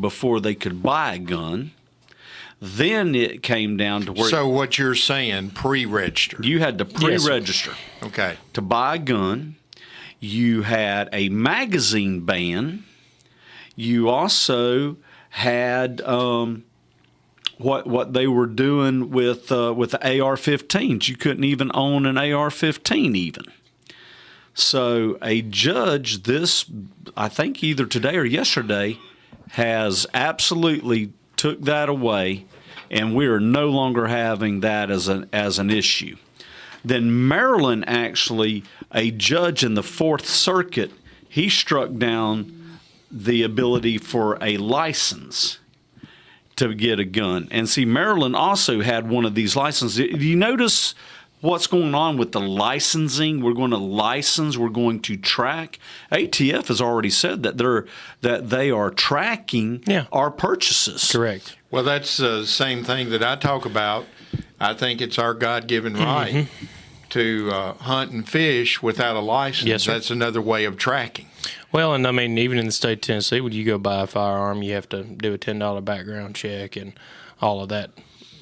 before they could buy a gun. Then it came down to where... So what you're saying, pre-register. You had to pre-register. Yes. Okay. To buy a gun. You had a magazine ban. You also had what they were doing with the AR-15s. You couldn't even own an AR-15 even. So a judge, I think either today or yesterday, has absolutely took that away, and we are no longer having that as an issue. Then Maryland, actually, a judge in the Fourth Circuit, he struck down the ability for a license to get a gun. And see, Maryland also had one of these licenses. Do you notice what's going on with the licensing? We're going to license. We're going to track. ATF has already said that they are tracking our purchases. Correct. Well, that's the same thing that I talk about. I think it's our God-given right to hunt and fish without a license. Yes, sir. That's another way of tracking. Well, and I mean, even in the state of Tennessee, when you go buy a firearm, you have to do a $10 background check and all of that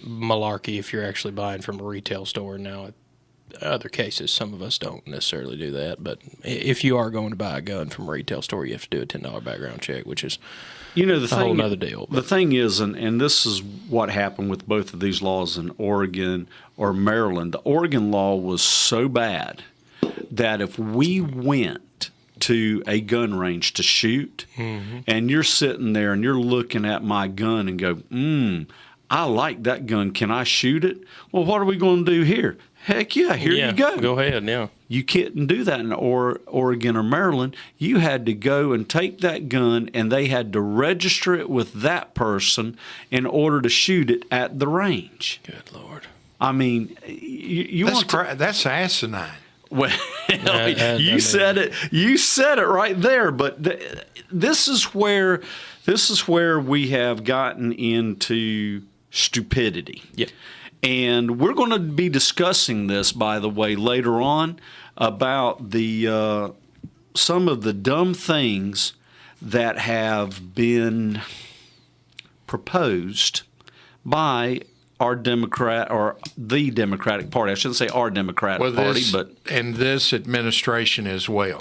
malarkey if you're actually buying from a retail store. Now, in other cases, some of us don't necessarily do that, but if you are going to buy a gun from a retail store, you have to do a $10 background check, which is a whole other deal. The thing is, and this is what happened with both of these laws in Oregon or Maryland. The Oregon law was so bad that if we went to a gun range to shoot, and you're sitting there and you're looking at my gun and go, I like that gun. Can I shoot it? Well, what are we going to do here? Heck yeah, here you go. Go ahead, yeah. You couldn't do that in Oregon or Maryland. You had to go and take that gun, and they had to register it with that person in order to shoot it at the range. Good Lord. I mean, you want to... That's asinine. Well, you said it. You said it right there. But this is where we have gotten into stupidity. Yep. And we're going to be discussing this, by the way, later on about the some of the dumb things that have been proposed by our Democrat or the Democratic Party. I shouldn't say our Democratic Party, but and this administration as well.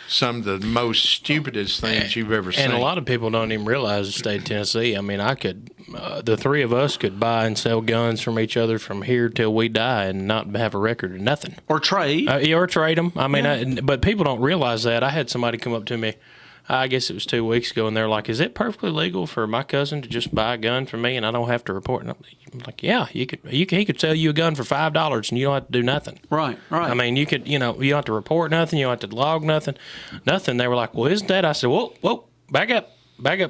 Some of the most stupidest things you've ever seen. And a lot of people don't even realize the state of Tennessee. I mean, the three of us could buy and sell guns from each other from here till we die and not have a record of nothing. Or trade. Or trade them. I mean, but people don't realize that. I had somebody come up to me, I guess it was 2 weeks ago, and they're like, is it perfectly legal for my cousin to just buy a gun from me and I don't have to report it? I'm like, yeah, he could sell you a gun for $5 and you don't have to do nothing. Right. I mean, you could, you don't have to report nothing, you don't have to log nothing. They were like, well, isn't that? I said, whoa, back up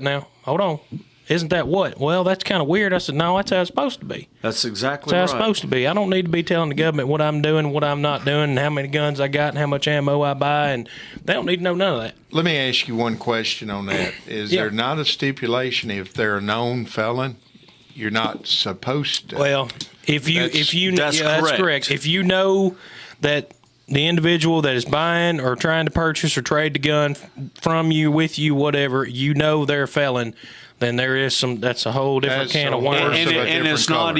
now. Hold on. Isn't that what? Well, that's kind of weird. I said, no, that's how it's supposed to be. That's exactly right. That's how it's supposed to be. I don't need to be telling the government what I'm doing, what I'm not doing, and how many guns I got and how much ammo I buy, and they don't need to know none of that. Let me ask you one question on that. Is there not a stipulation if they're a known felon, you're not supposed to? Well, if you that's correct. If you know that the individual that is buying or trying to purchase or trade the gun from you, with you, whatever, you know they're a felon, then there is that's a whole different can of worms. And it's not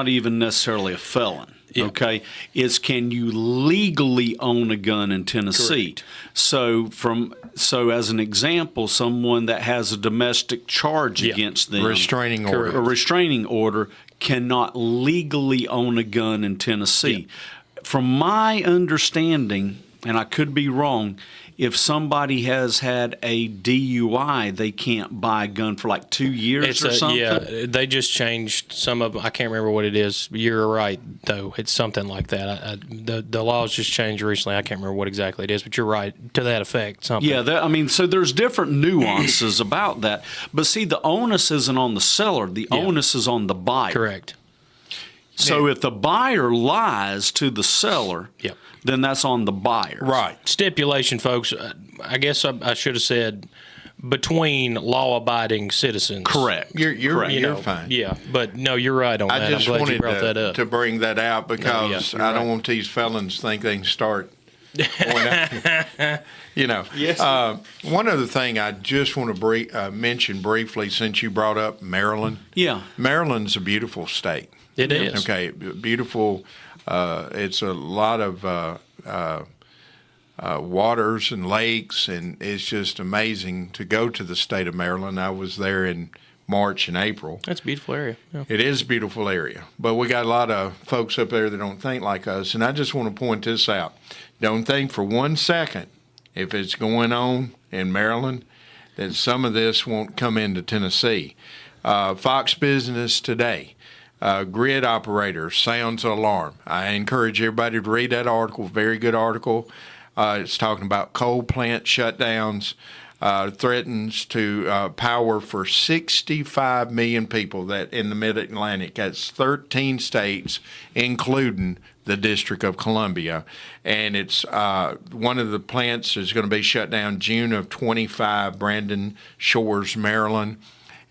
even necessarily a felon. Yeah. Okay, it's can you legally own a gun in Tennessee? Correct. So as an example, someone that has a domestic charge against them, restraining order, a restraining order, cannot legally own a gun in Tennessee. Yeah. From my understanding, and I could be wrong, if somebody has had a DUI, they can't buy a gun for like 2 years or something? Yeah, they just changed some of them. I can't remember what it is. You're right, though. It's something like that. The laws just changed recently. I can't remember what exactly it is, but you're right, to that effect, something. Yeah, so there's different nuances about that. But see, the onus isn't on the seller. The onus is on the buyer. Correct. So if the buyer lies to the seller, then that's on the buyer. Right. Stipulation, folks. I guess I should have said between law-abiding citizens. Correct. You're fine. Yeah, but no, you're right on that. I just I'm glad wanted you brought that up. to bring that out because I don't want these felons to think they can start Yes. One other thing I just want to mention briefly, since you brought up Maryland. Yeah. Maryland's a beautiful state. It is. Okay, beautiful. It's a lot of waters and lakes, and it's just amazing to go to the state of Maryland. I was there in March and April. That's a beautiful area. Yeah. It is a beautiful area, but we got a lot of folks up there that don't think like us, and I just want to point this out. Don't think for 1 second, if it's going on in Maryland, that some of this won't come into Tennessee. Fox Business Today, grid operator sounds alarm. I encourage everybody to read that article, very good article. It's talking about coal plant shutdowns. Threatens to power for 65 million people that in the Mid-Atlantic. That's 13 states, including the District of Columbia. And it's one of the plants is going to be shut down June of 25, Brandon Shores, Maryland,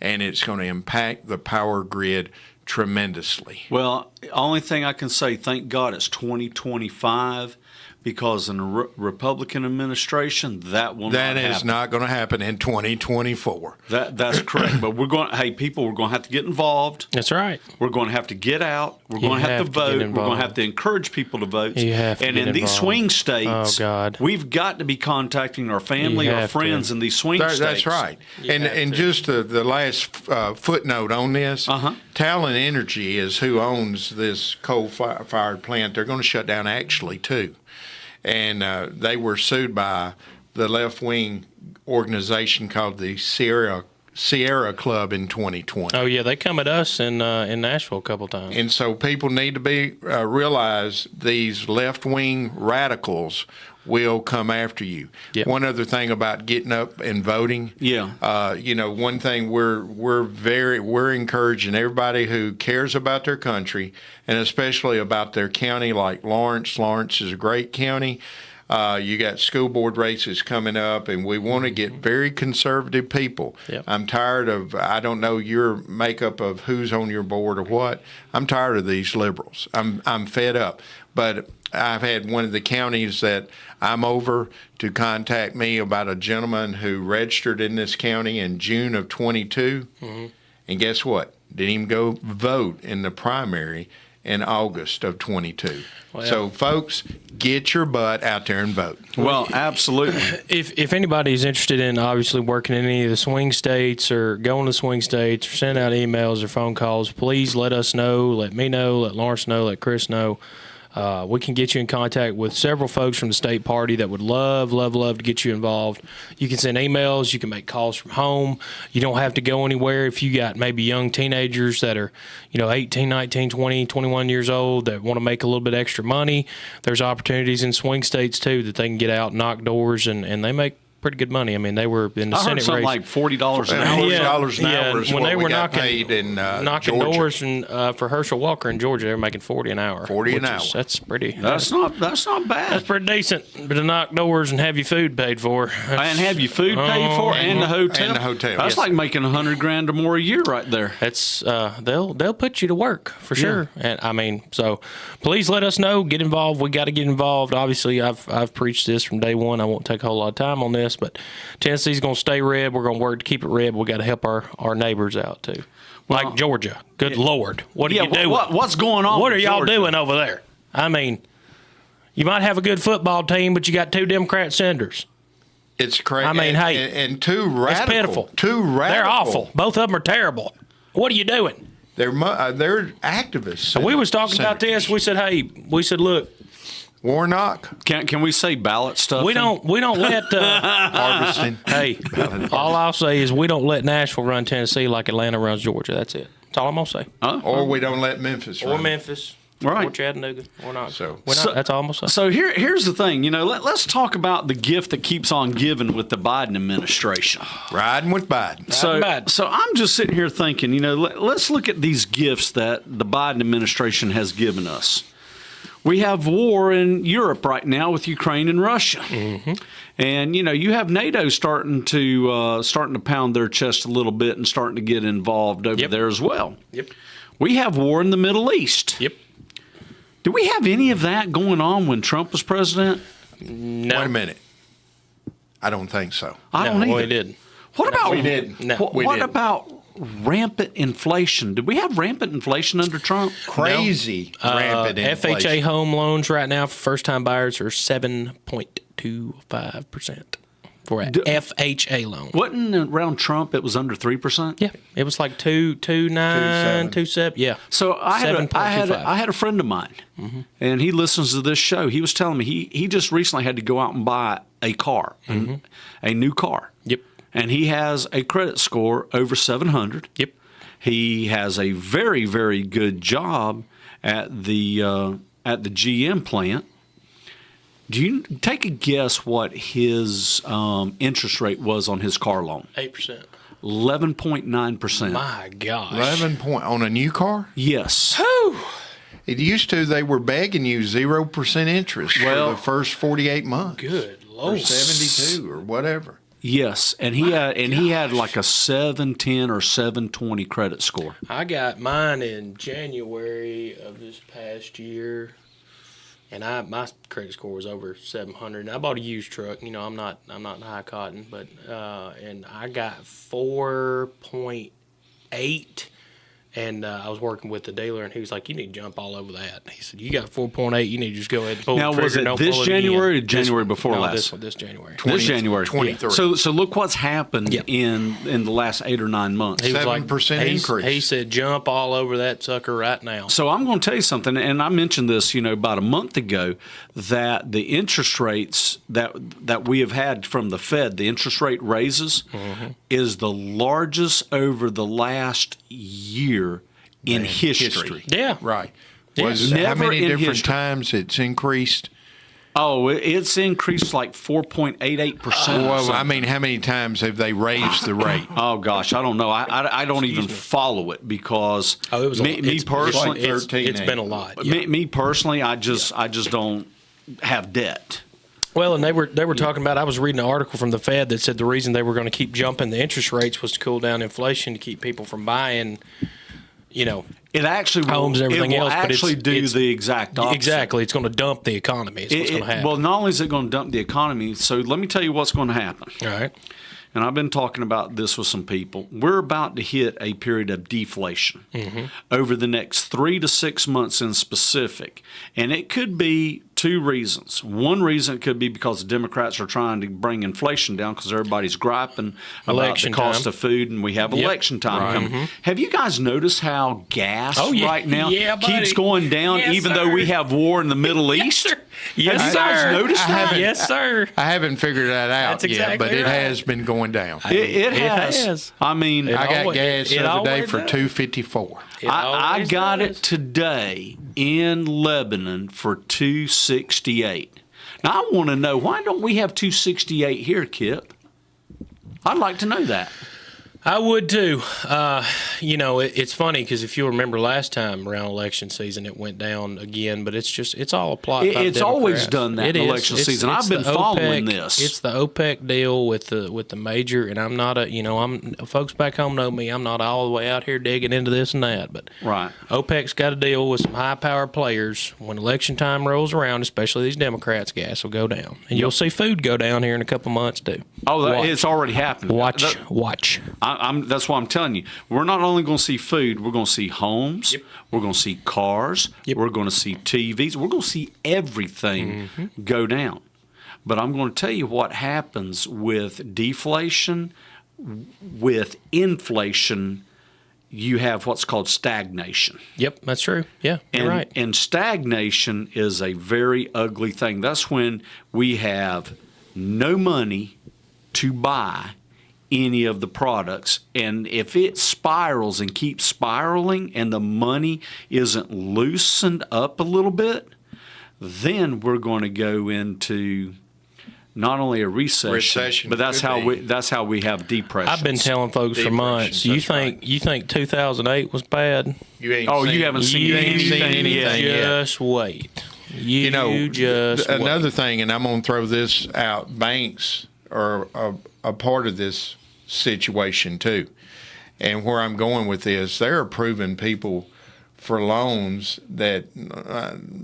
and it's going to impact the power grid tremendously. Well, the only thing I can say, thank God it's 2025, because in a Republican administration, that will not happen. That is not going to happen in 2024. That's correct. But we're going to have to get involved. That's right. We're going to have to get out. We're going to have to vote. We're going to have to encourage people to vote. You have to and get in these involved. swing states, Oh, God. we've got to be contacting our family, You our have friends to. in these swing states. That's right. You have And to. just the last footnote on this, Talon Energy is who owns this coal-fired plant. They're going to shut down actually too. And they were sued by the left-wing organization called the Sierra Club in 2020. Oh yeah, they come at us in Nashville a couple times. And so people need to be realize these left-wing radicals will come after you. Yep. One other thing about getting up and voting. Yeah. One thing we're encouraging everybody who cares about their country and especially about their county, like Lawrence. Lawrence is a great county. You got school board races coming up, and we want to get very conservative people. Yep. I'm tired of, I don't know your makeup of who's on your board or what. I'm tired of these liberals. I'm fed up. But I've had one of the counties that I'm over to contact me about a gentleman who registered in this county in June of 22. Mm-hmm. And guess what? Didn't even go vote in the primary in August of 22. Well, so, folks, get your butt out there and vote. Well, absolutely. If anybody's interested in obviously working in any of the swing states or going to swing states or sending out emails or phone calls, please let us know, let me know, let Lawrence know, let Chris know. We can get you in contact with several folks from the state party that would love to get you involved. You can send emails. You can make calls from home. You don't have to go anywhere. If you got maybe young teenagers that are, 18, 19, 20, 21 years old that want to make a little bit extra money, there's opportunities in swing states, too, that they can get out and knock doors, and they make pretty good money. I mean, they were in the I heard Senate something race. like $40 an hour. $40 an hour is when what they we were got knocking, paid in knocking Georgia. doors and for Herschel Walker in Georgia, they were making $40 an hour. 40 an which hour. That's pretty. That's not That's bad. pretty decent. But to knock doors and have your food paid for. And have your food paid for and the hotel. And the hotel. That's Yes. like making $100,000 or more a year right there. That's they'll put you to work for sure. And I mean, so please let us know. Get involved. We got to get involved. Obviously, I've preached this from day one. I won't take a whole lot of time on this, but Tennessee's going to stay red. We're going to work to keep it red. We got to help our neighbors out too, like Georgia. Good Lord, what are you doing? What's going on? What are with y'all Georgia? doing over there? I mean, you might have a good football team, but you got two Democrat senators. It's crazy. I mean, hey, and too radical. It's pitiful. Too radical. They're awful. Both of them are terrible. What are you doing? They're activists. We was talking about this. We said, look, Warnock, Can we say ballot stuff? we don't let. harvesting. Hey, all I'll say is we don't let Nashville run Tennessee like Atlanta runs Georgia. That's it. That's all I'm gonna say. Or we don't let Memphis Or run. Memphis. Right. Or Chattanooga. Or not. So- We're not. That's all I'm gonna say. So here's the thing. Let's talk about the gift that keeps on giving with the Biden administration. Riding with Biden. So I'm just sitting here thinking, let's look at these gifts that the Biden administration has given us. We have war in Europe right now with Ukraine and Russia, and you have NATO starting to pound their chest a little bit and starting to get involved over there as well. Yep. We have war in the Middle East. Yep. Did we have any of that going on when Trump was president? No. Wait a minute. I don't think so. I don't no, either. we didn't. What about we didn't. No, what didn't. about rampant inflation? Did we have rampant inflation under Trump? Crazy rampant inflation. FHA home loans right now for first-time buyers are 7.25% for a FHA loan. Wasn't around Trump it was under 3%? Yeah, it was like 2.9, 2.7. Yeah. So I had 7.25. a friend of mine, and he listens to this show. He was telling me he just recently had to go out and buy a car, a new car. Yep. And he has a credit score over 700. Yep. He has a very, very good job at the GM plant. Do you take a guess what his interest rate was on his car loan? 8%. 11.9%. My gosh. 11 point on a new car? Yes. Whew. It used to, they were begging you 0% interest for the first 48 months. Good Or Lord. 72 or whatever. Yes, and he had like a 710 or 720 credit score. I got mine in January of this past year, and my credit score was over 700. And I bought a used truck. You know, I'm not in high cotton, but and I got 4.8. And I was working with the dealer, and he was like, "You need to jump all over that." He said, "You got 4.8. You need to just go ahead and pull Now, the trigger. was it Don't this pull it January again." or January before no, last? This January. This January. 23. So look what's happened Yep. in the last 8 or 9 months. He was 7% increase. He said, "Jump all over that sucker right now." So I'm going to tell you something, and I mentioned this, about a month ago, that the interest rates that we have had from the Fed, the interest rate raises, is the largest over the last year in history. Yeah. Right. Yeah. Was how Never many in different history. times it's increased? Oh, it's increased like 4.88%. Well, I mean, how many times have they raised the rate? Oh gosh, I don't know. I don't even follow it because Oh, it was me personally. It's like 13, it's been a lot. Me personally, I just don't have debt. Well, and they were talking about. I was reading an article from the Fed that said the reason they were going to keep jumping the interest rates was to cool down inflation to keep people from buying. It actually will, Homes and everything it will else, but actually do it's- the exact opposite. Exactly. It's going to dump the economy. Is what's going to happen. Well, not only is it going to dump the economy, so let me tell you what's going to happen. All right. And I've been talking about this with some people. We're about to hit a period of deflation over the next 3 to 6 months in specific. And it could be two reasons. One reason it could be because the Democrats are trying to bring inflation down because everybody's griping about Election the cost time. of food, and we have Yep. election time coming. Have you guys noticed how gas right now Yeah, buddy. keeps going down Yes, even sir. though we have war in the Middle East? Sir. Yes, Have you guys sir. noticed that? Yes, sir. I haven't figured that out That's yet, but exactly it right. has been going down. It It has. has. I mean, It I got always- gas it the other day always for does. $2.54. I always got does. it today in Lebanon for $2.68. Now I want to know, why don't we have $2.68 here, Kip? I'd like to know that. I would too. It's funny because if you remember last time around election season, it went down again. But it's all a plot. by the It's always Democrats. done that It in is. election It's- season. it's I've been the following OPEC this. It's the OPEC deal with the major, and I'm not I'm folks back home know me. I'm not all the way out here digging into this and that, but Right. OPEC's got to deal with some high power players. When election time rolls around, especially these Democrats, gas will go down, and you'll see food go down here in a couple months too. Oh, Watch. it's already happened. Watch. That's why I'm telling you. We're not only going to see food, we're going to see homes. Yep. We're going to see cars. Yep. We're going to see TVs. We're going to see everything go down. But I'm going to tell you what happens with deflation, with inflation. You have what's called stagnation. Yep, that's true. Yeah, you're right. And stagnation is a very ugly thing. That's when we have no money to buy any of the products. And if it spirals and keeps spiraling and the money isn't loosened up a little bit, then we're going to go into not only a recession, but that's how we have depression. I've been telling folks for months. Depressions, You think 2008 was bad? You ain't you haven't seen You anything yet. Just wait. Just another wait. thing, and I'm going to throw this out. Banks are a part of this situation too. And where I'm going with this, they're approving people for loans that,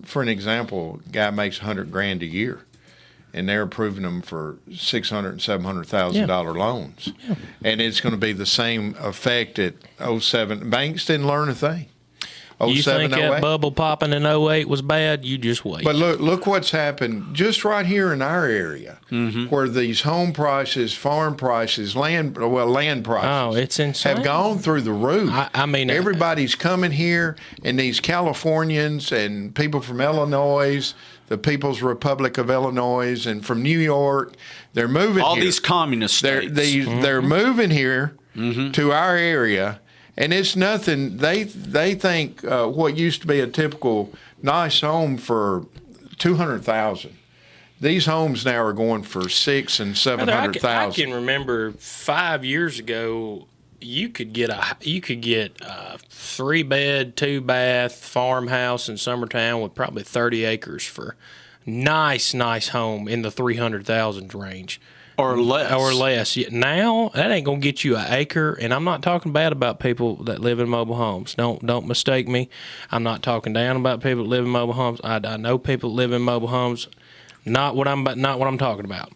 for an example, guy makes $100,000 a year, and they're approving them for $600,000 and $700,000 loans, and it's going to be the same effect at 07. Banks didn't learn a thing. You 07, think that 08. bubble popping in 08 was bad? You just wait. But look what's happened just right here in our area, where these home prices, farm prices, land prices, it's insane. have gone through the roof. I mean, everybody's coming here, and these Californians and people from Illinois, the People's Republic of Illinois, and from New York, they're moving. All here. these communist states. They're moving here to our area. And it's nothing. They think what used to be a typical nice home for $200,000. These homes now are going for $600,000 and $700,000. I can remember 5 years ago, you could get a 3-bed, 2-bath farmhouse in Summertown with probably 30 acres for nice home in the 300,000 range. Or less. Yeah, now that ain't gonna get you an acre, and I'm not talking bad about people that live in mobile homes. Don't mistake me. I'm not talking down about people that live in mobile homes. I know people that live in mobile homes. Not what I'm talking about.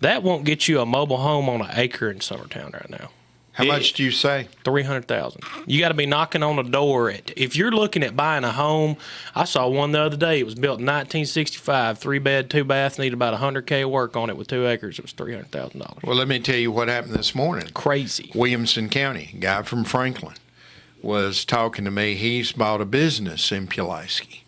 That won't get you a mobile home on an acre in Summertown right now. How much do you say? 300,000. You got to be knocking on the door. If you're looking at buying a home, I saw one the other day. It was built in 1965, 3-bed, 2-bath, needed about $100K of work on it with 2 acres. It was $300,000. Well, let me tell you what happened this morning. Crazy. Williamson County, a guy from Franklin, was talking to me. He's bought a business in Pulaski.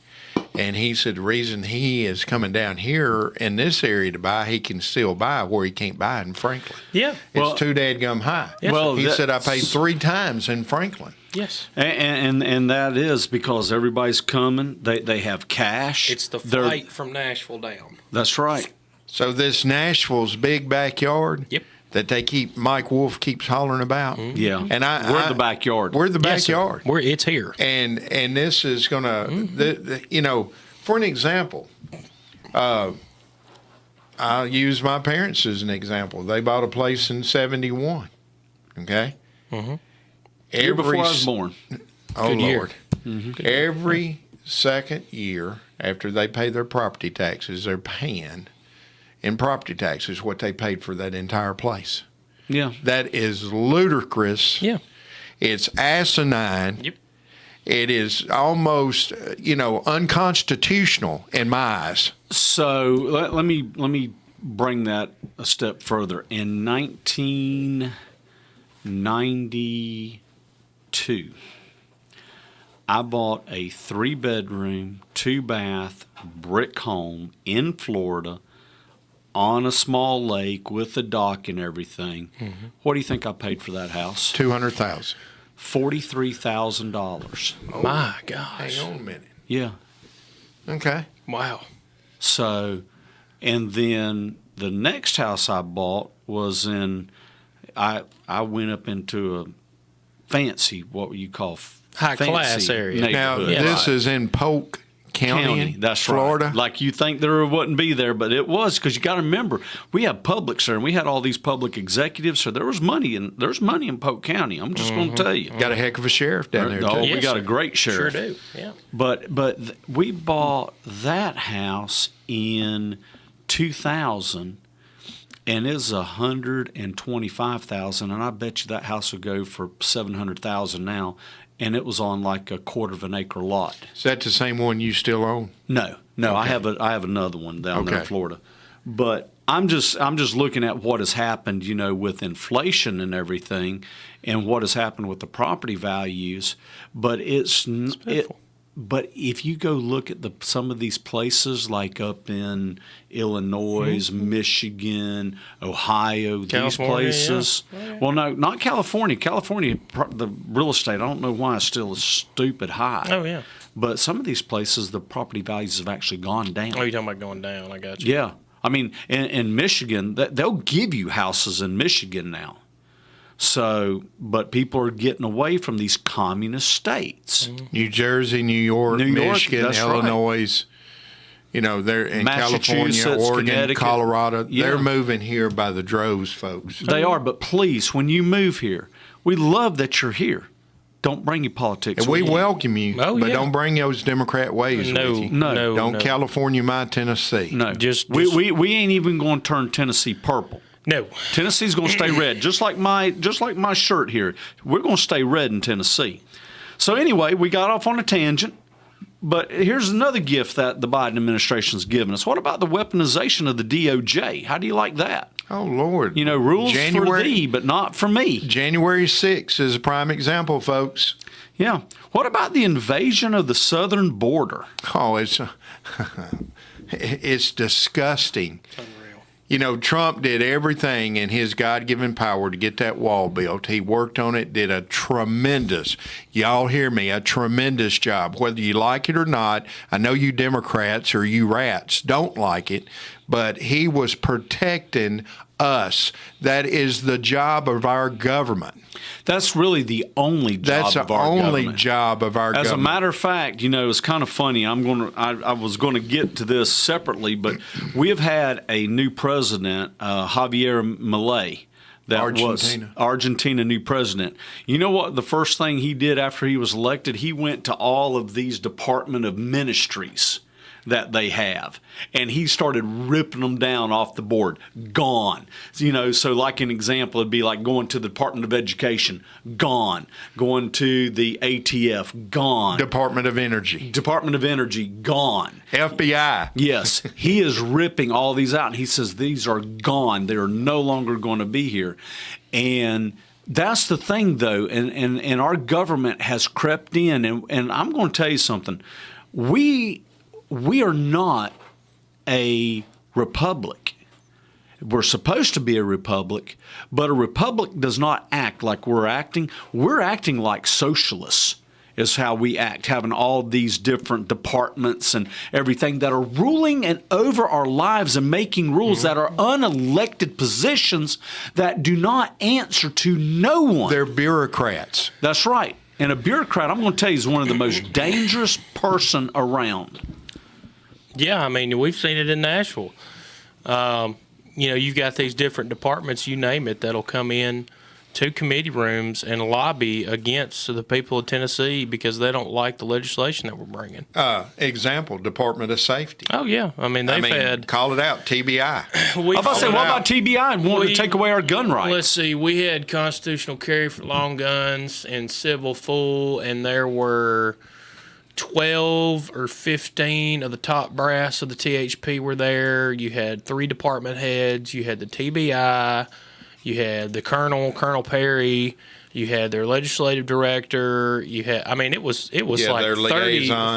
And he said the reason he is coming down here in this area to buy, he can still buy where he can't buy in Franklin. Yeah. It's too dadgum high. Yes. Well, he said I paid 3 times in Franklin. Yes. And that is because everybody's coming. They have cash. It's the flight from Nashville down. That's right. So this Nashville's big backyard Yep. that Mike Wolf keeps hollering about. Yeah. And we're the backyard. We're the Yes, sir. backyard. It's here. And this is going to, for an example, I'll use my parents as an example. They bought a place in 71, okay? Year before I was born. Oh, Good year. Lord. Every second year after they pay their property taxes, they're paying in property taxes what they paid for that entire place. Yeah. That is ludicrous. Yeah. It's asinine. Yep. It is almost, unconstitutional in my eyes. So let me bring that a step further. In 1992, I bought a 3-bedroom, 2-bath brick home in Florida on a small lake with a dock and everything. What do you think I paid for that house? $200,000. $43,000. My gosh. Hang on a minute. Yeah. Okay. Wow. So, and then the next house I bought was I went up into a fancy, what would you call High class fancy area. Now, neighborhood. this is in Polk County, That's Florida. right. Like you think there wouldn't be there, but it was, because you got to remember we have Publix there, and we had all these public executives, so there's money in Polk County. I'm just going to tell you. Got a heck of a sheriff down there, Oh, too. we Yes, got sir. a great sheriff. Sure do. Yeah. But we bought that house in 2000, and it's $125,000, and I bet you that house will go for $700,000 now. And it was on like a 1/4 acre lot. Is that the same one you still own? No, I have another one down there in Florida. But I'm just looking at what has happened, with inflation and everything, and what has happened with the property values. But But if you go look at some of these places, like up in Illinois, Michigan, Ohio, these places. Yeah. Well, no, not California. California, the real estate, I don't know why it's still stupid high. Oh, yeah. But some of these places, the property values have actually gone down. Oh, you're talking about going down. I got you. Yeah. I mean, in Michigan, they'll give you houses in Michigan now. So, but people are getting away from these communist states. New Jersey, New York, Michigan, that's right. Illinois. They're in California, Massachusetts, Oregon, Connecticut. Colorado. Yeah. They're moving here by the droves, folks. They are, but please, when you move here, we love that you're here. Don't bring your politics And we with you. welcome you, Oh, but yeah. don't bring those Democrat ways No, with you. No. Don't California my Tennessee. No, Just- we ain't even going to turn Tennessee purple. No. Tennessee's going to stay red, just like my shirt here. We're going to stay red in Tennessee. So anyway, we got off on a tangent. But here's another gift that the Biden administration's given us. What about the weaponization of the DOJ? How do you like that? Oh, Lord. You know, rules for thee, but not for me. January 6th is a prime example, folks. Yeah. What about the invasion of the southern border? Oh, it's disgusting. You know, Trump did everything in his God-given power to get that wall built. He worked on it, did a tremendous, y'all hear me, a tremendous job. Whether you like it or not, I know you Democrats or you rats don't like it, but he was protecting us. That is the job of our government. That's really the only job That's of the our only government. job of our As government. a matter of fact, you know, it's kind of funny. I was going to get to this separately, but we have had a new president, Javier Milei. That Argentina. was Argentina new president. You know what? The first thing he did after he was elected, he went to all of these Department of Ministries that they have, and he started ripping them down off the board. Gone. You know, so like an example, it'd be like going to the Department of Education. Gone. Going to the ATF. Gone. Department of Energy. Department of Energy. Gone. FBI. Yes, he is ripping all these out, and he says these are gone. They are no longer going to be here. And that's the thing, though, and our government has crept in, and I'm going to tell you something. We are not a republic. We're supposed to be a republic, but a republic does not act like we're acting. We're acting like socialists is how we act, having all these different departments and everything that are ruling and over our lives and making rules that are unelected positions that do not answer to no one. They're bureaucrats. That's right. And a bureaucrat, I'm going to tell you, is one of the most dangerous person around. Yeah, I mean, we've seen it in Nashville. You know, you've got these different departments, you name it, that'll come in to committee rooms and lobby against the people of Tennessee because they don't like the legislation that we're bringing. Example, Department of Safety. Oh, yeah. I mean, they've had... Call it out, TBI. I was about to say, what about TBI wanting to take away our gun rights? Let's see. We had constitutional carry for long guns and civil full, and there were 12 or 15 of the top brass of the THP were there. You had 3 department heads. You had the TBI. You had the Colonel Perry. You had their legislative director. You had, I mean, it was like their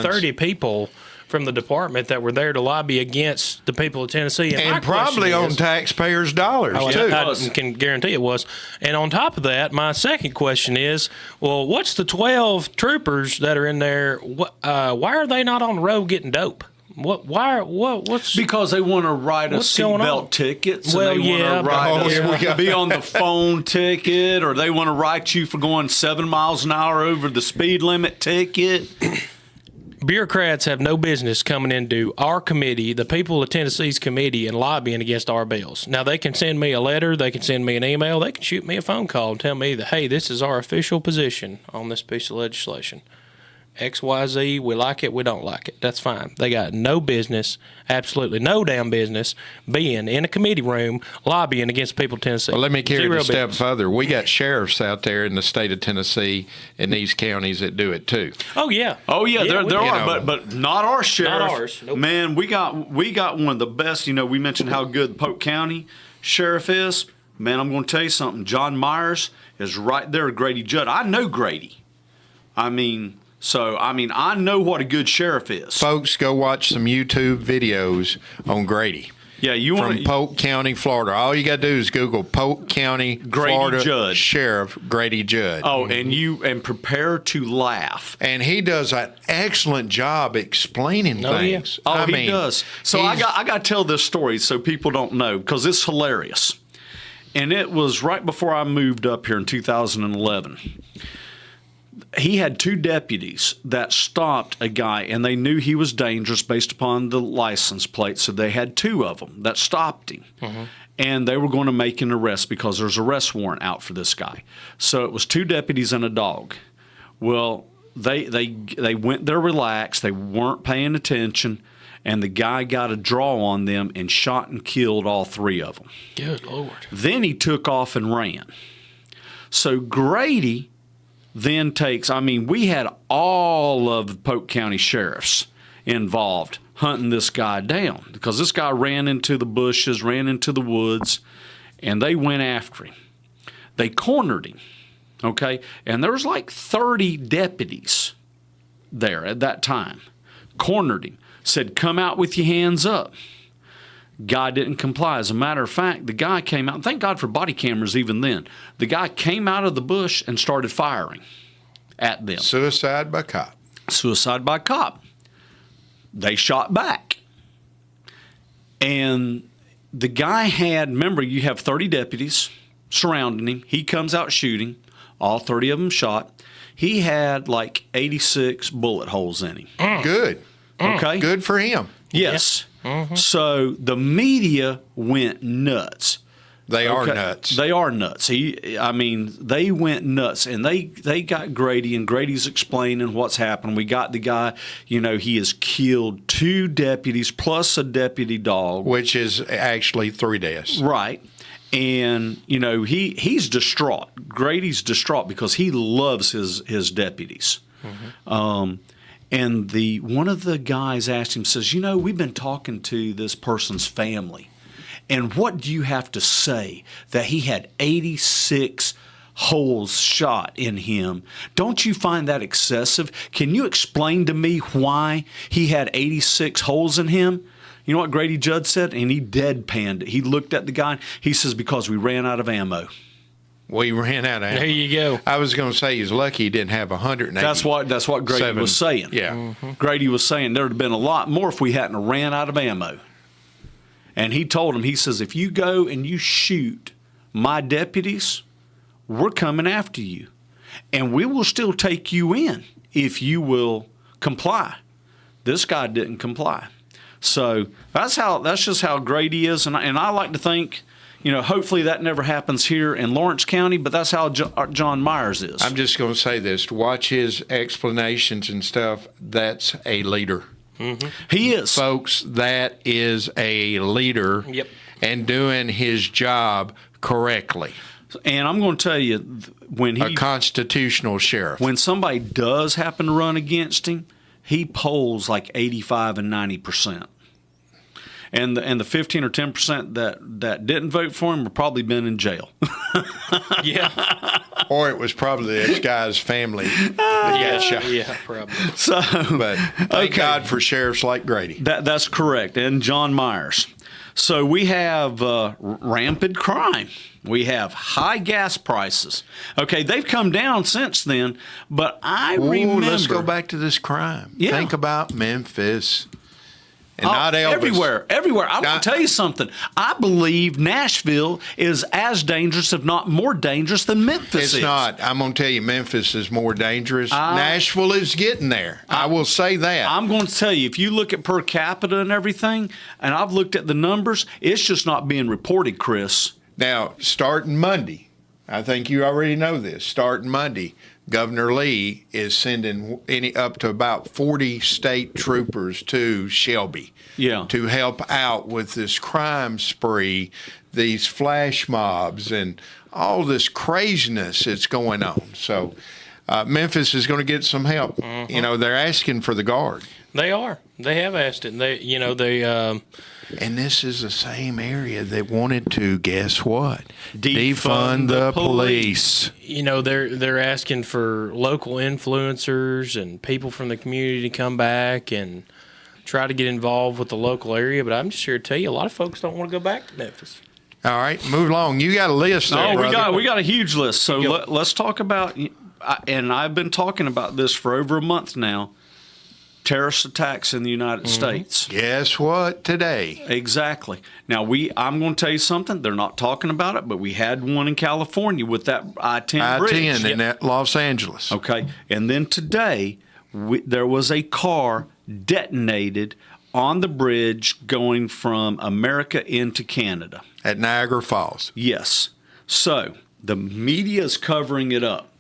30 people from the department that were there to lobby against the people of Tennessee. And my And probably question on is- taxpayers' dollars, Oh, too. I can guarantee it was. And on top of that, my second question is, well, what's the 12 troopers that are in there? Why are they not on the road getting dope? What's Because they want to write us What's going on? seatbelt tickets, Well, and they yeah, want to write but- us Oh, yeah. be on the phone ticket, or they want to write you for going 7 miles an hour over the speed limit ticket. bureaucrats have no business coming into our committee, the people of Tennessee's committee, and lobbying against our bills. Now, they can send me a letter, they can send me an email, they can shoot me a phone call and tell me that, hey, this is our official position on this piece of legislation. XYZ, we like it, we don't like it. That's fine. They got no business, absolutely no damn business, being in a committee room lobbying against the people of Tennessee. Well, let me carry it Zero a step business. further. We got sheriffs out there in the state of Tennessee and these counties that do it, too. Oh, yeah. Oh yeah, there we- are, know. but not our sheriff. Not ours. Nope. Man, we got one of the best. You know, we mentioned how good Polk County sheriff is. Man, I'm going to tell you something. John Myers is right there, Grady Judd. I know Grady. I know what a good sheriff is. Folks, go watch some YouTube videos on Grady. Yeah, you From want Polk County, Florida. All you got to do is Google Polk County, Grady Florida Judd. Sheriff Grady Judd. Oh, and prepare to laugh. And he does an excellent job explaining Oh, yeah. things. Oh, I he mean, does. So I he's- got to tell this story so people don't know because it's hilarious. And it was right before I moved up here in 2011. He had 2 deputies that stopped a guy, and they knew he was dangerous based upon the license plate. So they had 2 of them that stopped him. And they were going to make an arrest because there's an arrest warrant out for this guy. So it was 2 deputies and a dog. Well, they went there relaxed. They weren't paying attention, and the guy got a draw on them and shot and killed all 3 of them. Good Lord. Then he took off and ran. So Grady then we had all of the Polk County sheriffs involved hunting this guy down because this guy ran into the bushes, ran into the woods, and they went after him. They cornered him. Okay, and there was like 30 deputies there at that time. Cornered him, said, "Come out with your hands up." Guy didn't comply. As a matter of fact, the guy came out. Thank God for body cameras even then. The guy came out of the bush and started firing at them. Suicide by cop. Suicide by cop. They shot back. And the guy remember, you have 30 deputies surrounding him. He comes out shooting. All 30 of them shot. He had like 86 bullet holes in him. Good. Okay? Good for him. Yes. Yeah. Mm-hmm. So the media went nuts. They are nuts. They are nuts. They went nuts, and they got Grady, and Grady's explaining what's happened. We got the guy, he has killed 2 deputies plus a deputy dog. Which is actually 3 deaths. Right. And, he's distraught. Grady's distraught because he loves his deputies. Mm-hmm. And one of the guys asked him, says, we've been talking to this person's family. And what do you have to say that he had 86 holes shot in him? Don't you find that excessive? Can you explain to me why he had 86 holes in him? You know what Grady Judd said? And he deadpanned it. He looked at the guy. He says, because we ran out of ammo. We ran out of ammo. There you go. I was going to say he's lucky he didn't have 180. That's what Grady was saying. Yeah. Mm-hmm. Grady was saying there would have been a lot more if we hadn't ran out of ammo. And he told him, he says, if you go and you shoot my deputies, we're coming after you. And we will still take you in if you will comply. This guy didn't comply. So that's just how Grady is, and I like to think, hopefully that never happens here in Lawrence County, but that's how John Myers is. I'm just going to say this: to watch his explanations and stuff, that's a leader. Mm-hmm. He is, folks. That is a leader. Yep. And doing his job correctly. And I'm going to tell you, a constitutional sheriff. When somebody does happen to run against him, he polls like 85 and 90%. And the 15 or 10% that didn't vote for him have probably been in jail. Yeah. Or it was probably this guy's family that got shot. Yeah, probably. So, but thank God for sheriffs like Grady. That's correct. And John Myers. So we have rampant crime. We have high gas prices. Okay, they've come down since then, but I remember. Let's go back to this crime. Yeah. Think about Memphis. And not Elvis. Everywhere. I want to tell you something. I believe Nashville is as dangerous, if not more dangerous, than Memphis is. It's not. I'm going to tell you, Memphis is more dangerous. Nashville is getting there. I will say that. I'm going to tell you, if you look at per capita and everything, and I've looked at the numbers, it's just not being reported, Chris. Now, starting Monday, I think you already know this, starting Monday, Governor Lee is sending up to about 40 state troopers to Shelby to help out with this crime spree, these flash mobs, and all this craziness that's going on. So Memphis is going to get some help. Mm-hmm. They're asking for the guard. They are. They have asked it. And this is the same area that wanted to, guess what? Defund the police. They're asking for local influencers and people from the community to come back and try to get involved with the local area. But I'm just here to tell you, a lot of folks don't want to go back to Memphis. All right, move along. You got a list there, brother. we got a huge list. So let's talk about, and I've been talking about this for over a month now, terrorist attacks in the United States. Guess what? Today. Exactly. Now, I'm going to tell you something. They're not talking about it, but we had one in California with that I-10 bridge. I-10 in Los Angeles. Okay. And then today, there was a car detonated on the bridge going from America into Canada. At Niagara Falls. Yes. So the media is covering it up.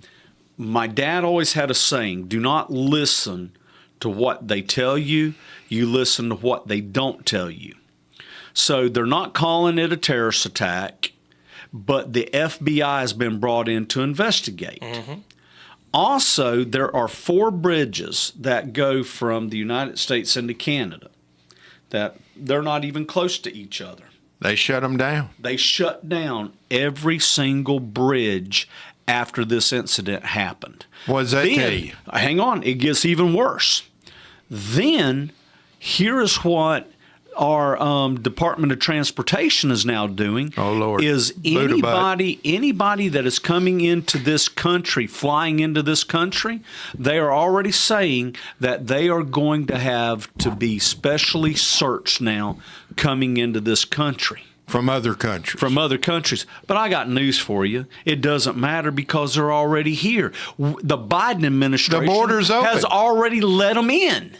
my dad always had a saying, do not listen to what they tell you. You listen to what they don't tell you. So they're not calling it a terrorist attack, but the FBI has been brought in to investigate. Mm-hmm. Also, there are 4 bridges that go from the United States into Canada that they're not even close to each other. They shut them down. They shut down every single bridge after this incident happened. What does that tell you? Hang on, it gets even worse. Then, here is what our Department of Transportation is now doing. Oh, Lord. Is anybody that is coming into this country, flying into this country, they are already saying that they are going to have to be specially searched now coming into this country. From other countries. From other countries. But I got news for you. It doesn't matter because they're already here. The Biden administration the border's open. Has already let them in.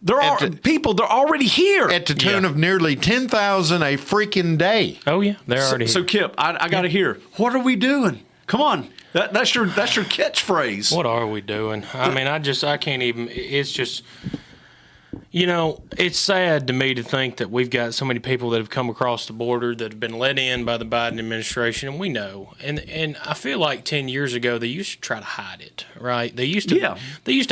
They're already here. At the tune of nearly 10,000 a freaking day. Oh, yeah. They're already here. So, Kip, I got to hear, what are we doing? Come on. That's your catchphrase. What are we doing? I mean, I can't even. It's just, it's sad to me to think that we've got so many people that have come across the border that have been let in by the Biden administration, and we know. And I feel like 10 years ago they used to try to hide it, right? They used to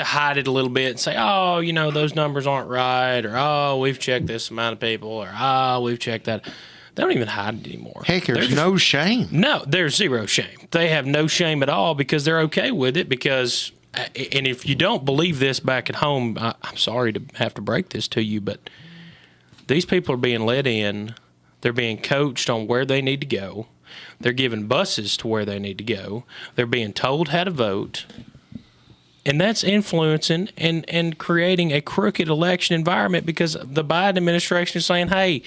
hide it a little bit and say, oh, those numbers aren't right, or oh, we've checked this amount of people, or oh, we've checked that. They don't even hide it anymore. Heck, there's no shame. No, there's zero shame. They have no shame at all because they're okay with it because. And if you don't believe this back at home, I'm sorry to have to break this to you, but these people are being let in. They're being coached on where they need to go. They're given buses to where they need to go. They're being told how to vote. And that's influencing and creating a crooked election environment because the Biden administration is saying, hey,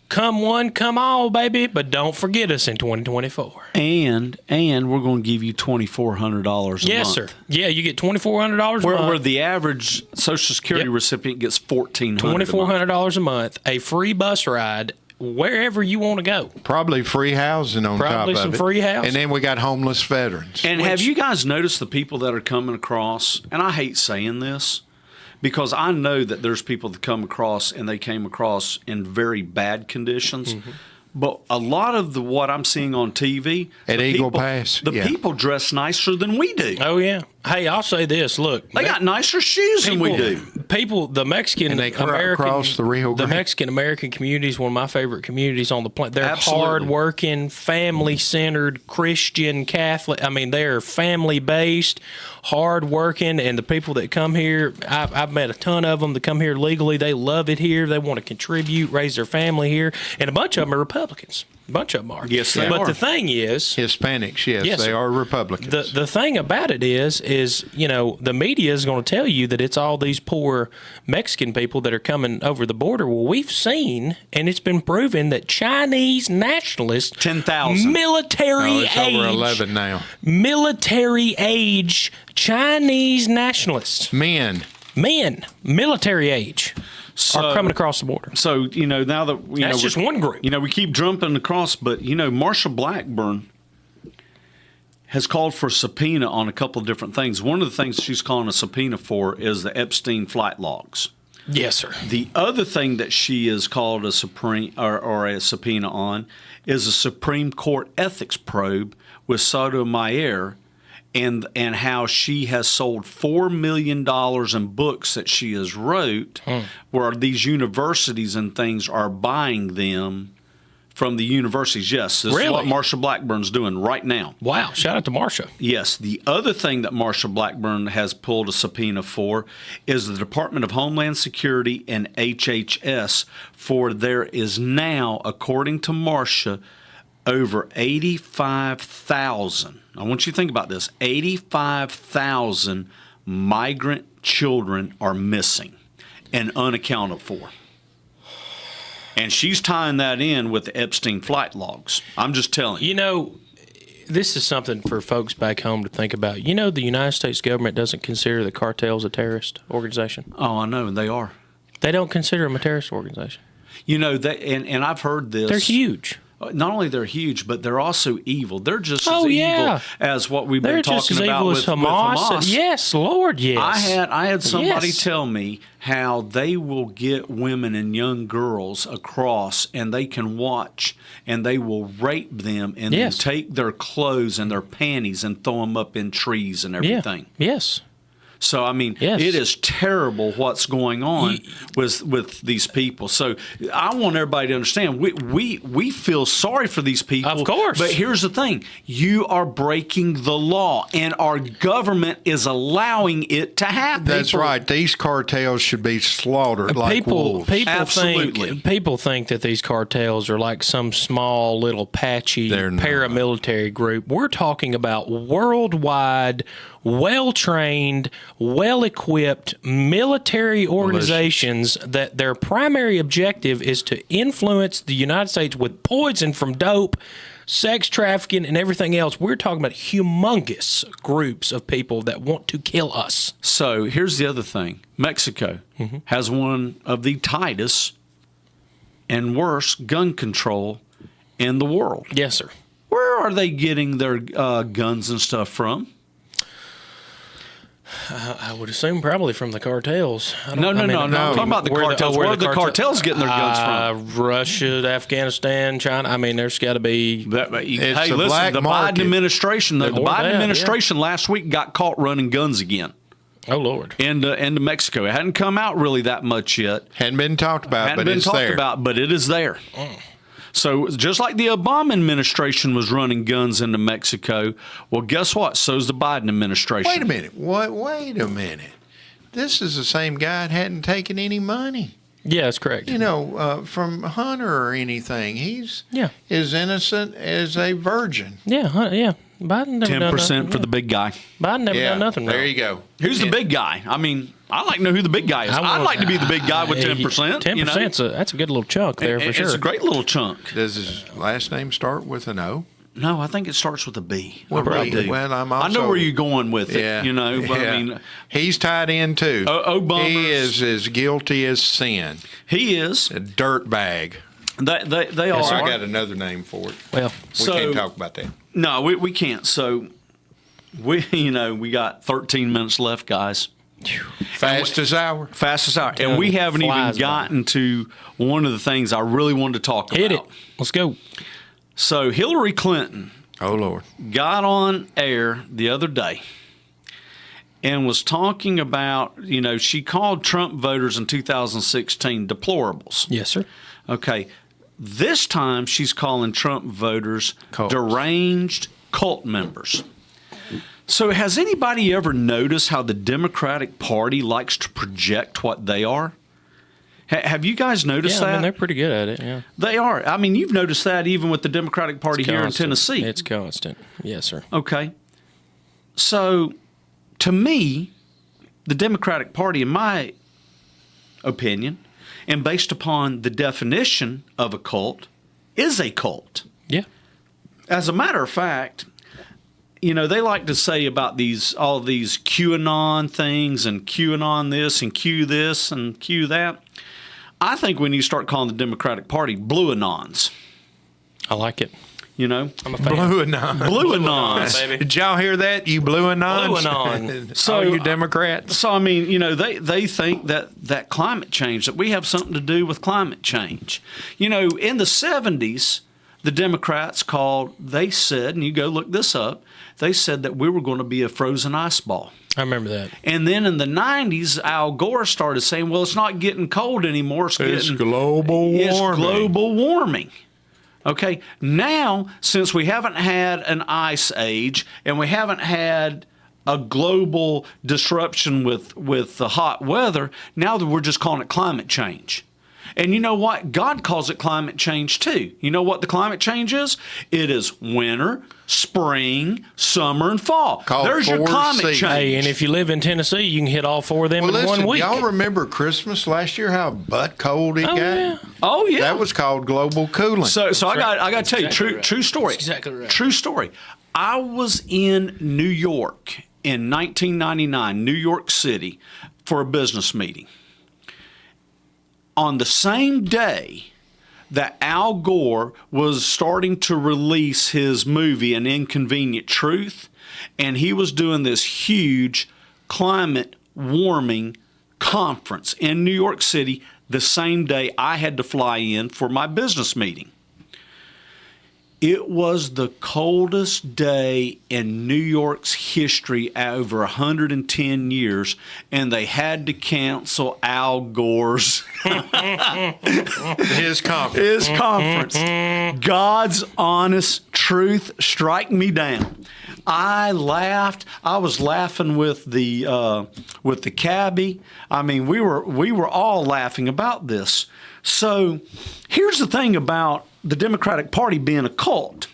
come one, come all, baby, but don't forget us in 2024. And we're going to give you $2,400 a month. Yes, sir. Yeah, you get $2,400 a month. Where the average Social Security recipient gets $1,400 $2,400 a month, a free bus ride wherever you want to go. Probably free housing on top of it. Probably some free housing. And then we got homeless veterans. And have you guys noticed the people that are coming across, and I hate saying this, because I know that there's people that come across and they came across in very bad conditions. Mm-hmm. But a lot of what I'm seeing on TV, at Eagle Pass, people dress nicer than we do. Oh, yeah. Hey, I'll say this. Look. They got nicer shoes than we do. The Mexican American community is one of my favorite communities on the planet. They're hard-working, family-centered, Christian, Catholic. I mean, they're family-based, hard-working, and the people that come here, I've met a ton of them that come here legally. They love it here. They want to contribute, raise their family here, and a bunch of them are Republicans. A bunch of them are. Yes, they are. But the thing is... Hispanics, yes they are Republicans. The thing about it is the media is going to tell you that it's all these poor Mexican people that are coming over the border. Well, we've seen, and it's been proven, that Chinese nationalists... 10,000. It's over 11 now. Military age Chinese nationalists. Men, military age. Are coming across the border. So, now that... That's just one group. We keep jumping across, but, Marsha Blackburn has called for a subpoena on a couple of different things. One of the things she's calling a subpoena for is the Epstein flight logs. Yes, sir. The other thing that she has called a subpoena on is a Supreme Court ethics probe with Sotomayor and how she has sold $4 million in books that she has wrote where these universities and things are buying them from the universities. Yes, this is what Marsha Blackburn's doing right now. Wow, shout out to Marsha. Yes, the other thing that Marsha Blackburn has pulled a subpoena for is the Department of Homeland Security and HHS, for there is now, according to Marsha, over 85,000. I want you to think about this. 85,000 migrant children are missing and unaccounted for. And she's tying that in with the Epstein flight logs. I'm just telling you. This is something for folks back home to think about. The United States government doesn't consider the cartels a terrorist organization. Oh, I know, and they are. They don't consider them a terrorist organization. And I've heard this. They're huge. not only they're huge, but they're also evil. They're just as Oh, evil yeah. as what we've been They're talking just as about evil with as Hamas. Hamas. Lord, yes. I had somebody Yes. tell me how they will get women and young girls across, and they can watch, and they will rape them, and then Yes. take their clothes and their panties and throw them up in trees and everything. Yes. So I mean, Yes. it is terrible what's going on with these people. So I want everybody to understand we feel sorry for these people. Of course. But here's the thing: you are breaking the law, and our government is allowing it to happen. That's right. These cartels should be slaughtered like wolves. Absolutely. People think that these cartels are like some small little patchy They're not. paramilitary group. We're talking about worldwide, well-trained, well-equipped military organizations that their primary objective is to influence the United States with poison from dope, sex trafficking, and everything else. We're talking about humongous groups of people that want to kill us. So here's the other thing: Mexico has one of the tightest and worst gun control in the world. Yes, sir. Where are they getting their guns and stuff from? I would assume probably from the cartels. No. I'm talking about the cartels. Where are the cartels getting their guns from? Russia, Afghanistan, China. I mean, there's got to be. Hey, a listen, black the market. Biden administration, the More Biden bad, administration last week got caught running guns again Oh, Lord. into Mexico. It hadn't come out really that much yet. Hadn't been talked about, Hadn't but been it's talked there. about, but it is there. So just like the Obama administration was running guns into Mexico, well, guess what? So's the Biden administration. Wait a minute. What? Wait a minute. This is the same guy that hadn't taken any money, Yeah, that's correct. from Hunter or anything. He's Yeah. as innocent as a virgin. Yeah. Biden never 10% for the big guy. Biden never done nothing wrong. There you go. Who's the big guy? I mean, I like to know who the big guy is. I'd like to be the big guy with 10%. 10%, that's a good little chunk there for sure. It's a great little chunk. Does his last name start with an O? No, I think it starts with a B. I Well, really right. do. Well, I'm I know also- where you're going with it, but I mean, he's tied in too. Obama's- He is as guilty as sin. he is. A dirt bag. They I are. got another name for it. Well, We can't talk about that. No, we can't. So we got 13 minutes left, guys. Fastest hour. Fastest hour. And we haven't even Flies by. gotten to one of the things I really wanted to talk hit it. about. Let's go. So Hillary Clinton Oh, Lord. got on air the other day and was talking about, she called Trump voters in 2016 deplorables. Yes, sir. Okay. This time she's calling Trump voters Cults. deranged cult members. So has anybody ever noticed how the Democratic Party likes to project what they are? Have you guys noticed Yeah, that? they're pretty good at it. Yeah. They are. I mean, you've noticed that even with the Democratic Party It's here in constant. Tennessee. It's constant. Yes, sir. Okay. So, to me, the Democratic Party, in my opinion, and based upon the definition of a cult, is a cult. Yeah. As a matter of fact, they like to say about all these QAnon things and QAnon this and Q this and Q that. I think when you start calling the Democratic Party Blue Anons, I like it. I'm a fan. Blue Anon. Blue Anons. baby. Did y'all hear that? You Blue Anon? Blue Anon. So you Democrats? So, I mean, they think that climate change, that we have something to do with climate change. In the 70s, the Democrats they said, and you go look this up, they said that we were going to be a frozen ice ball. I remember that. And then in the 90s, Al Gore started saying, well, it's not getting cold anymore. It's global warming. It's global warming. Okay, now, since we haven't had an ice age and we haven't had a global disruption with the hot weather, now that we're just calling it climate change. And you know what? God calls it climate change too. You know what the climate change is? It is winter, spring, summer, and fall. There's your climate change. Hey, and if you live in Tennessee, you can hit all four of them Well, in listen, 1 week. y'all remember Christmas last year, how butt cold it got? Yeah. Oh yeah, That was called global cooling. So I got to tell you, exactly right. true story. That's exactly right. True story. I was in New York in 1999, New York City, for a business meeting. On the same day that Al Gore was starting to release his movie, An Inconvenient Truth, and he was doing this huge climate warming conference in New York City the same day I had to fly in for my business meeting. It was the coldest day in New York's history over 110 years, and they had to cancel Al Gore's His conference. God's honest truth strike me down. I laughed. I was laughing with the cabbie. I mean, we were all laughing about this. So here's the thing about the Democratic Party being a cult.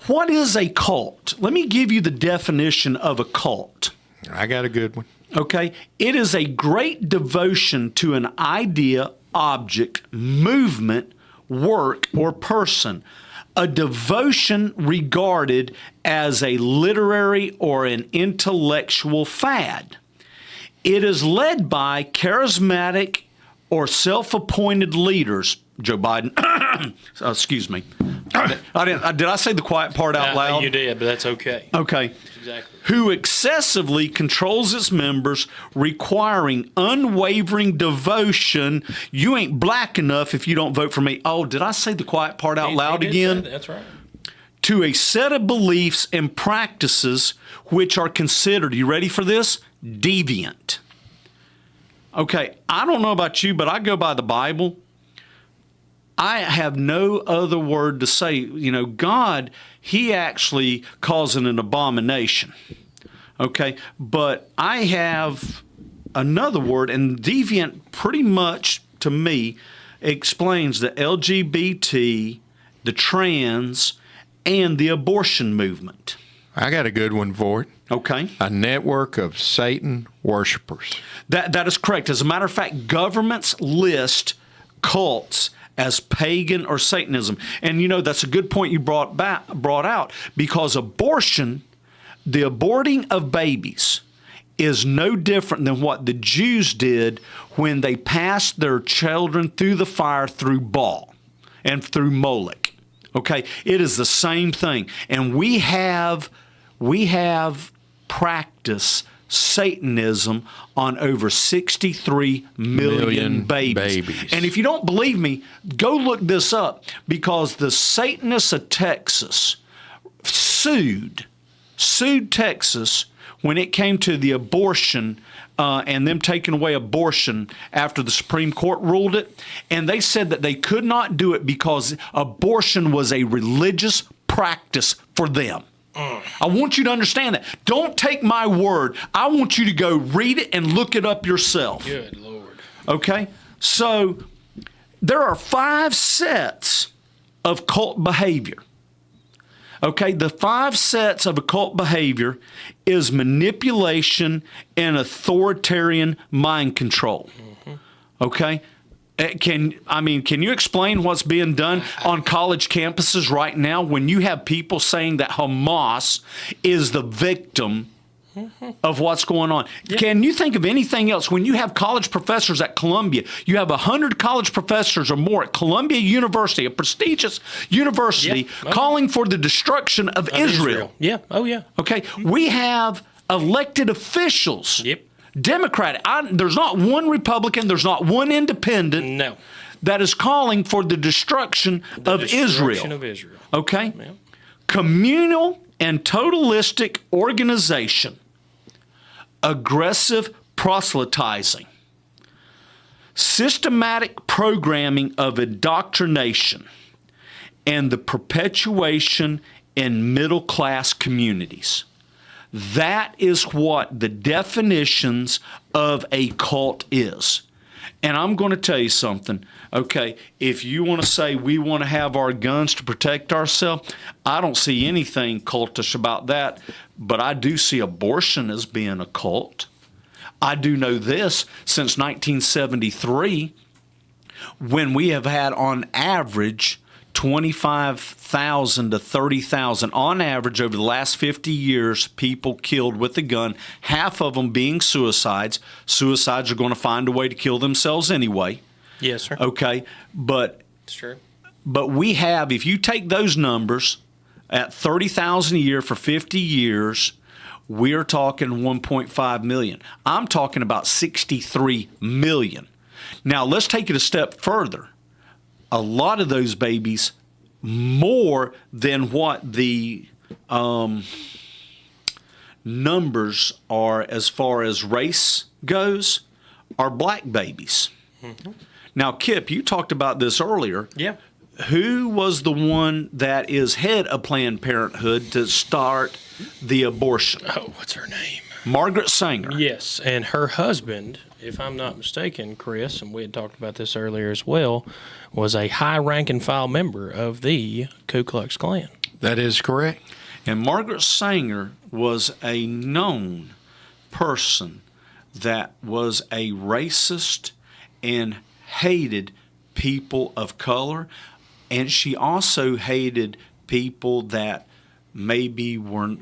What is a cult? Let me give you the definition of a cult. I got a good one. Okay? It is a great devotion to an idea, object, movement, work, or person. A devotion regarded as a literary or an intellectual fad. It is led by charismatic or self-appointed leaders. Joe Biden. Excuse me. Did I say the quiet part out loud? You did, but that's okay. Okay. Exactly. Who excessively controls its members, requiring unwavering devotion. You ain't black enough if you don't vote for me. Oh, did I say the quiet part out loud again? That's right. To a set of beliefs and practices which are considered, you ready for this? Deviant. Okay, I don't know about you, but I go by the Bible. I have no other word to say. You know, God, He actually calls it an abomination. Okay, but I have another word, and deviant pretty much to me explains the LGBT, the trans, and the abortion movement. I got a good one for it. Okay. A network of Satan worshipers. That is correct. As a matter of fact, governments list cults as pagan or Satanism. And, you know, that's a good point you brought out, because abortion, the aborting of babies, is no different than what the Jews did when they passed their children through the fire through Baal and through Moloch. Okay? It is the same thing. And we have practiced Satanism on over 63 million babies. And if you don't believe me, go look this up, because the Satanists of Texas sued Texas when it came to the abortion and them taking away abortion after the Supreme Court ruled it. And they said that they could not do it because abortion was a religious practice for them. I want you to understand that. Don't take my word. I want you to go read it and look it up yourself. Good Lord. Okay? So there are 5 sets of cult behavior. Okay? The 5 sets of occult behavior is manipulation and authoritarian mind control. Okay? Can you explain what's being done on college campuses right now when you have people saying that Hamas is the victim of what's going on? Yeah. Can you think of anything else? When you have college professors at Columbia, you have 100 college professors or more at Columbia University, a prestigious university, calling for the destruction of Israel. Yeah. Oh, yeah. Okay. We have elected officials. Yep. Democratic. There's not one Republican, there's not one independent that is calling for the destruction of Israel. Okay? Yeah. Communal and totalistic organization, aggressive proselytizing, systematic programming of indoctrination, and the perpetuation in middle-class communities. That is what the definitions of a cult is. And I'm going to tell you something, okay? If you want to say we want to have our guns to protect ourselves, I don't see anything cultish about that, but I do see abortion as being a cult. I do know this, since 1973, when we have had on average 25,000 to 30,000 on average over the last 50 years, people killed with a gun, half of them being suicides. Suicides are going to find a way to kill themselves anyway. Yes, sir. Okay, but It's true. But we have, if you take those numbers at $30,000 a year for 50 years, we're talking 1.5 million. I'm talking about 63 million. Now, let's take it a step further. A lot of those babies, more than what the numbers are as far as race goes, are black babies. Mm-hmm. Now, Kip, you talked about this earlier. Yeah. Who was the one that is head of Planned Parenthood to start the abortion? Oh, what's her name? Margaret Sanger. Yes, and her husband, if I'm not mistaken, Chris, and we had talked about this earlier as well, was a high rank and file member of the Ku Klux Klan. That is correct. And Margaret Sanger was a known person that was a racist and hated people of color. And she also hated people that maybe were,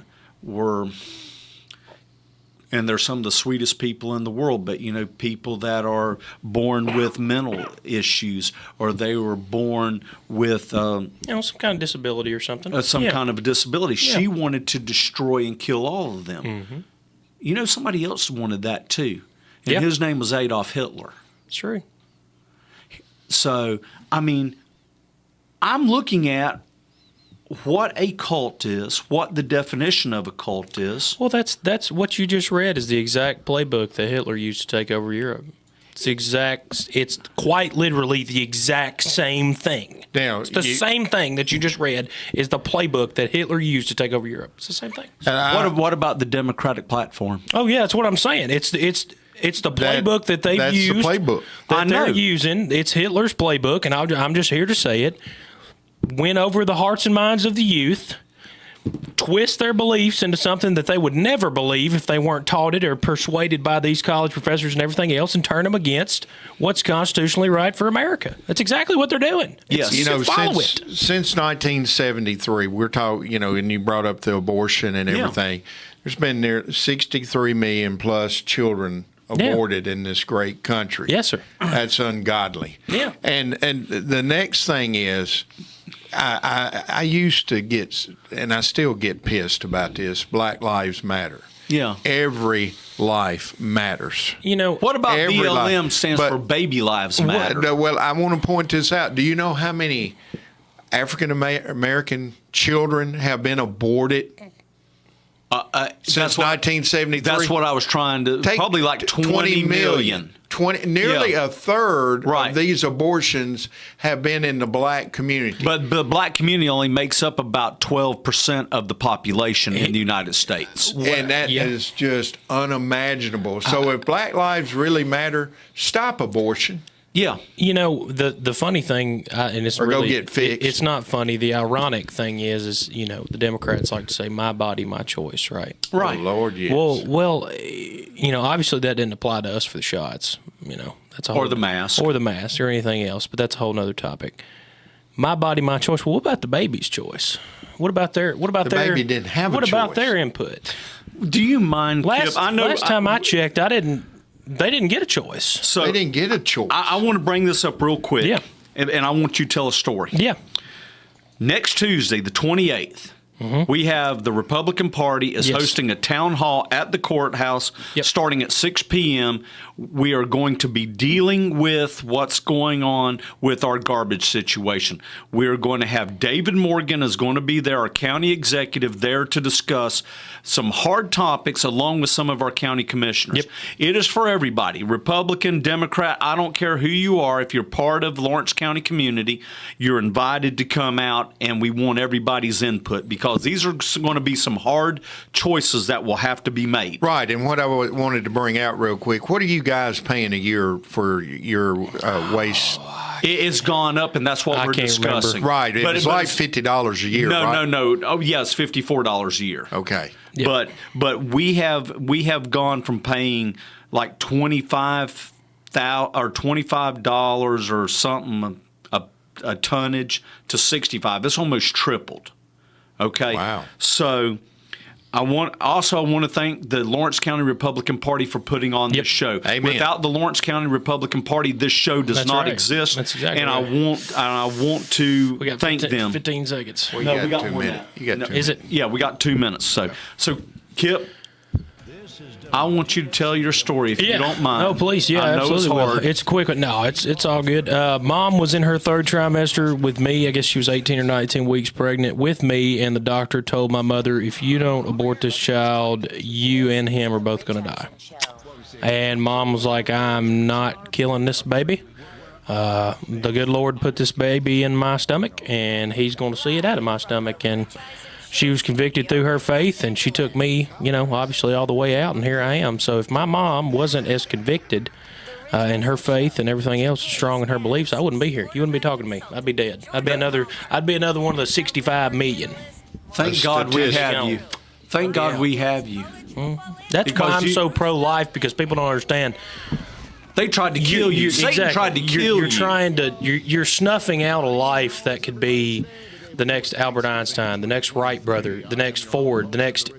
and they're some of the sweetest people in the world, but, people that are born with mental issues, or they were born with some kind of disability or something. Some kind of a disability. Yeah. She wanted to destroy and kill all of them. Mm-hmm. Somebody else wanted that too. And his name was Adolf Hitler. That's true. So, I'm looking at what a cult is, what the definition of a cult is. Well, that's what you just read is the exact playbook that Hitler used to take over Europe. It's quite literally the exact same thing. Now, it's the same thing that you just read is the playbook that Hitler used to take over Europe. It's the same thing. What about the Democratic platform? Oh yeah, that's what I'm saying. It's the playbook that they've used. That's the playbook that they're using. It's Hitler's playbook, and I'm just here to say it. Win over the hearts and minds of the youth, twist their beliefs into something that they would never believe if they weren't taught it or persuaded by these college professors and everything else, and turn them against what's constitutionally right for America. That's exactly what they're doing. Yes. Since 1973, we're talking, and you brought up the abortion and everything, there's been near 63 million plus children aborted in this great country. Yes, sir. That's ungodly. Yeah. And the next thing is, I used to get, and I still get pissed about this, Black Lives Matter. Yeah. Every life matters. What about BLM stands for Baby Lives Matter? Well, I want to point this out. Do you know how many African American children have been aborted since 1973? That's what I was trying to, probably like 20 million. Nearly a third of these abortions have been in the black community. But the black community only makes up about 12% of the population in the United States. And that is just unimaginable. So if Black lives really matter, stop abortion. Yeah. The funny thing, and it's really, go get fixed. It's not funny. The ironic thing is, the Democrats like to say, my body, my choice, right? Right. Oh, Lord, yes. Well, obviously that didn't apply to us for the shots, that's a whole, or the mask. Or anything else, but that's a whole other topic. My body, my choice. Well, what about the baby's choice? What about their baby didn't have a choice. What about their input? Do you mind, Kip? Last time I checked, they didn't get a choice. So they didn't get a choice. I want to bring this up real quick. Yeah. And I want you to tell a story. Yeah. Next Tuesday, the 28th, we have the Republican Party is hosting a town hall at the courthouse starting at 6 p.m. We are going to be dealing with what's going on with our garbage situation. We're going to have David Morgan is going to be there, our county executive, there to discuss some hard topics along with some of our county commissioners. Yep. It is for everybody, Republican, Democrat, I don't care who you are. If you're part of the Lawrence County community, you're invited to come out, and we want everybody's input because these are going to be some hard choices that will have to be made. Right, and what I wanted to bring out real quick, what are you guys paying a year for your waste? It's gone up, and that's what we're discussing. Remember. Right, it's like $50 a year, right? No. Oh, yes, $54 a year. Okay. Yep. But we have gone from paying like $25 or something a tonnage to $65. It's almost tripled. Okay. Wow. So I want to thank the Lawrence County Republican Party for putting on this show. Amen. Without the Lawrence County Republican Party, this show does That's not right. exist. That's exactly and right. I want to We got thank 15, them. 15 seconds. Well, No, you we got got 2 more than minutes. that. You got No, 2 Is minutes. it? Yeah, we got 2 minutes. So Kip, I want you to tell your story if you don't mind. No, please. Yeah, I know absolutely. it's will. hard. It's quick. No, it's all good. Mom was in her third trimester with me. I guess she was 18 or 19 weeks pregnant with me, and the doctor told my mother, if you don't abort this child, you and him are both going to die. And Mom was like, I'm not killing this baby. The good Lord put this baby in my stomach, and he's going to see it out of my stomach. And she was convicted through her faith, and she took me, obviously all the way out, and here I am. So if my mom wasn't as convicted in her faith and everything else, strong in her beliefs, I wouldn't be here. You wouldn't be talking to me. I'd be dead. I'd be another one of the 65 million. Thank God we have you. Thank God we have you. That's Because why I'm you- so pro-life, because people don't understand. They tried to kill you. Satan Exactly. tried to kill You're you. trying to. You're snuffing out a life that could be the next Albert Einstein, the next Wright brother, the next Ford, the next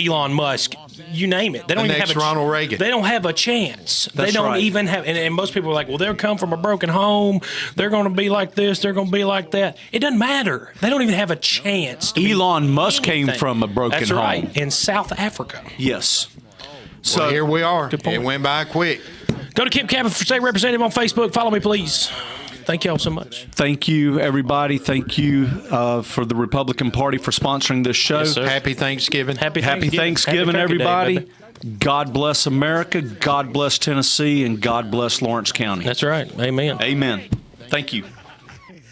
Elon Musk. You name it. They don't The even next have a Ronald Reagan. They don't have a chance. That's they don't right. even have. And most people are like, well, they'll come from a broken home. They're going to be like this. They're going to be like that. It doesn't matter. They don't even have a chance. to be Elon Musk came anything. from a broken That's home. right. In South Africa. Yes. So Well, here we are. Good point. It went by quick. Go to Kip Cabot for State Representative on Facebook. Follow me, please. Thank y'all so much. thank you, everybody. Thank you for the Republican Party for sponsoring this show. Yes, sir. Happy Thanksgiving. Happy Happy Thanksgiving, Happy Turkey Day, everybody. baby. God bless America. God bless Tennessee, and God bless Lawrence County. That's right. Amen. Amen. Thank you.